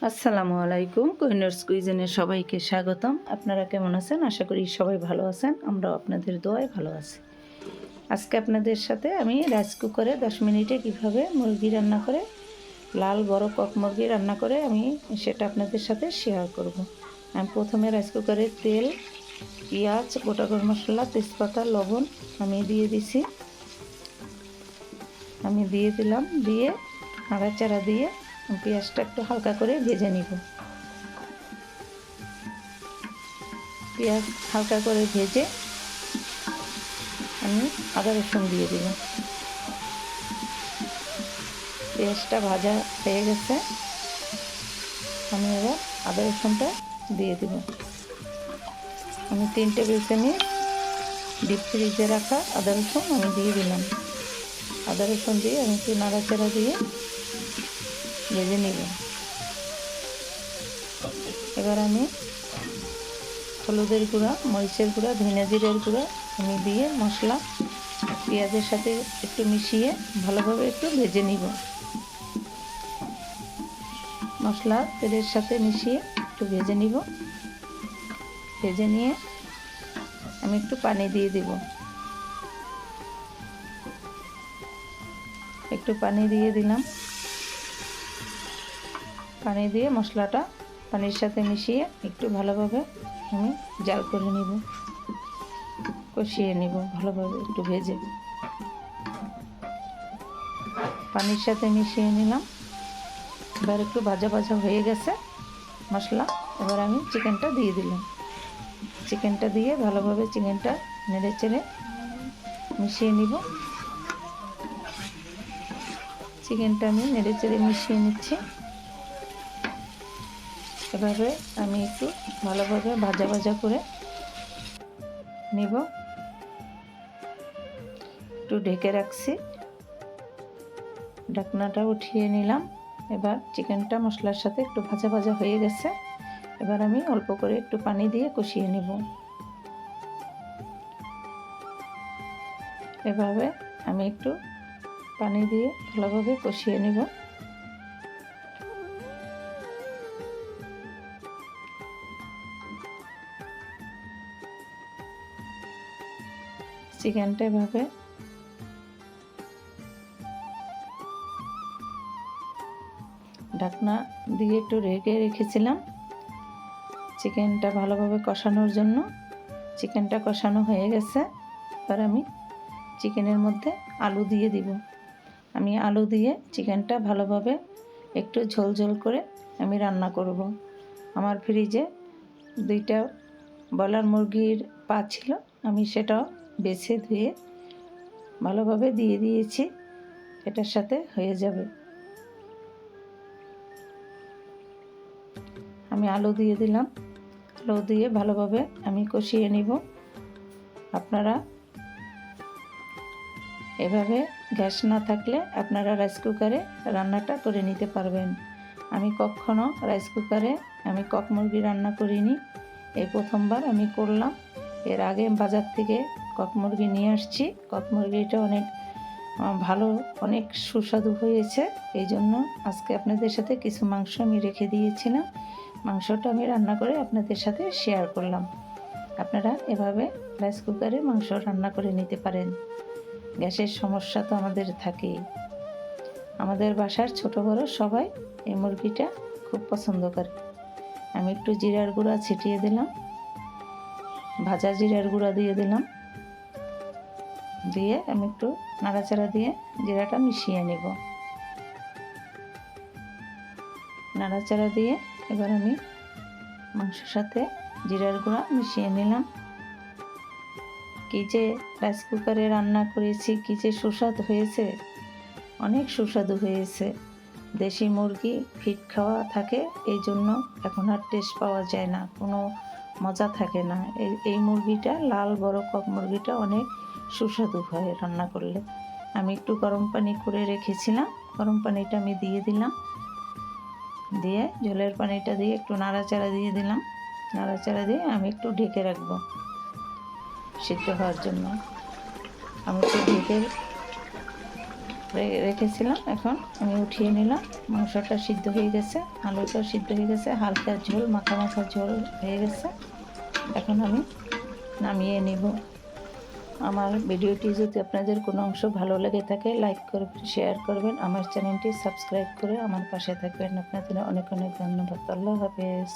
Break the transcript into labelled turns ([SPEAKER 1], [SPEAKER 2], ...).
[SPEAKER 1] আসসালামু আলাইকুম। কোহিনুরস কুইজিনে সবাইকে স্বাগতম। আপনারা কেমন আছেন? আশা করি সবাই ভালো আছেন। আমরাও আপনাদের দোয়ায় ভালো আছি। আজকে আপনাদের সাথে আমি রাইস কুকারে 10 মিনিটে কিভাবে মুরগি রান্না করে লাল বড় কক মুরগি রান্না করে আমি সেটা আপনাদের সাথে শেয়ার করব। আমি প্রথমে রাইস কুকারে তেল, পেঁয়াজ, গোটা গরম মশলা, তেজপাতা, লবণ আমি দিয়ে দিছি। আমি দিয়ে দিলাম, দিয়ে নাড়াচাড়া দিয়ে পেঁয়াজটা একটু হালকা করে ভেজে নিব। পেঁয়াজ হালকা করে ভেজে আমি আদা রসুন দিয়ে দিব। পেঁয়াজটা ভাজা হয়ে গেছে, আমি এবার আদা রসুনটা দিয়ে দিব। আমি 3 টেবিল চামচ ডিপ ফ্রিজে রাখা আদা রসুন আমি দিয়ে দিলাম। আদা রসুন দিয়ে আমি একটু নাড়াচাড়া দিয়ে ভেজে নিব। এবার আমি হলুদের গুঁড়া, মরিচের গুঁড়া, ধনে জিরের গুঁড়া আমি দিয়ে মশলা পেঁয়াজের সাথে একটু মিশিয়ে ভালোভাবে একটু ভেজে নিব। মশলা তেলের সাথে মিশিয়ে একটু ভেজে নিব। ভেজে নিয়ে আমি একটু পানি দিয়ে দিব। একটু পানি দিয়ে দিলাম। পানি দিয়ে মশলাটা পানির সাথে মিশিয়ে একটু ভালোভাবে আমি জাল করে নিব, কষিয়ে নিব ভালোভাবে একটু ভেজে। পানির সাথে মিশিয়ে নিলাম। এবার একটু ভাজা ভাজা হয়ে গেছে মশলা। এবার আমি চিকেনটা দিয়ে দিলাম। চিকেনটা দিয়ে ভালোভাবে চিকেনটা নেড়ে চেড়ে মিশিয়ে নিব। চিকেনটা আমি নেড়ে চেড়ে মিশিয়ে নিচ্ছি। এভাবে আমি একটু ভালোভাবে ভাজা ভাজা করে নিব। একটু ঢেকে রাখছি, ঢাকনাটা উঠিয়ে নিলাম। এবার চিকেনটা মশলার সাথে একটু ভাজা ভাজা হয়ে গেছে। এবার আমি অল্প করে একটু পানি দিয়ে কষিয়ে নিব। এভাবে আমি একটু পানি দিয়ে ভালোভাবে কষিয়ে নিব। চিকেনটা এভাবে ঢাকনা দিয়ে একটু ঢেকে রেখেছিলাম চিকেনটা ভালোভাবে কষানোর জন্য। চিকেনটা কষানো হয়ে গেছে। এবার আমি চিকেনের মধ্যে আলু দিয়ে দিব। আমি আলু দিয়ে চিকেনটা ভালোভাবে একটু ঝোল ঝোল করে আমি রান্না করব। আমার ফ্রিজে 2টা ব্রয়লার মুরগির পা ছিল, আমি সেটাও বেছে ধুয়ে ভালোভাবে দিয়ে দিয়েছি। এটার সাথে হয়ে যাবে। আমি আলু দিয়ে দিলাম। আলু দিয়ে ভালোভাবে আমি কষিয়ে নিব। আপনারা এভাবে গ্যাস না থাকলে আপনারা রাইস কুকারে রান্নাটা করে নিতে পারবেন। আমি কখনো রাইস কুকারে আমি কক মুরগি রান্না করিনি, এই প্রথমবার আমি করলাম। এর আগে বাজার থেকে কক মুরগি নিয়ে আসছি। কক মুরগিটা অনেক ভালো, অনেক সুস্বাদু হয়েছে। এই জন্য আজকে আপনাদের সাথে কিছু মাংস আমি রেখে দিয়েছিলাম। মাংসটা আমি রান্না করে আপনাদের সাথে শেয়ার করলাম। আপনারা এভাবে রাইস কুকারে মাংস রান্না করে নিতে পারেন। গ্যাসের সমস্যা তো আমাদের থাকেই। আমাদের বাসার ছোট বড় সবাই এই মুরগিটা খুব পছন্দ করে। আমি একটু জিরার গুঁড়া ছিটিয়ে দিলাম, ভাজা জিরার গুঁড়া দিয়ে দিলাম। দিয়ে আমি একটু নাড়াচাড়া দিয়ে জিরাটা মিশিয়ে নেব। নাড়াচাড়া দিয়ে এবার আমি মাংসের সাথে জিরার গুঁড়া মিশিয়ে নিলাম। কী যে রাইস কুকারে রান্না করেছি, কী যে সুস্বাদু হয়েছে, অনেক সুস্বাদু হয়েছে। দেশি মুরগি ফিট খাওয়া থাকে, এই জন্য এখন আর টেস্ট পাওয়া যায় না, কোনো মজা থাকে না। এই মুরগিটা, লাল বড় কক মুরগিটা অনেক সুস্বাদু হয় রান্না করলে। আমি একটু গরম পানি করে রেখেছিলাম, গরম পানিটা আমি দিয়ে দিলাম। দিয়ে ঝোলের পানিটা দিয়ে একটু নাড়াচাড়া দিয়ে দিলাম। নাড়াচাড়া দিয়ে আমি একটু ঢেকে রাখবো সিদ্ধ হওয়ার জন্য। আমি একটু ঢেকে রেখেছিলাম। এখন আমি উঠিয়ে নিলাম। মাংসটা সিদ্ধ হয়ে গেছে, আলুটাও সিদ্ধ হয়ে গেছে, হালকা ঝোল মাখা মাখা ঝোল হয়ে গেছে। এখন আমি নামিয়ে নিব। আমার ভিডিওটি যদি আপনাদের কোনো অংশ ভালো লেগে থাকে লাইক করবেন, শেয়ার করবেন, আমার চ্যানেলটি সাবস্ক্রাইব করে আমার পাশে থাকবেন। আপনাদের অনেক অনেক ধন্যবাদ। আল্লাহ হাফেজ।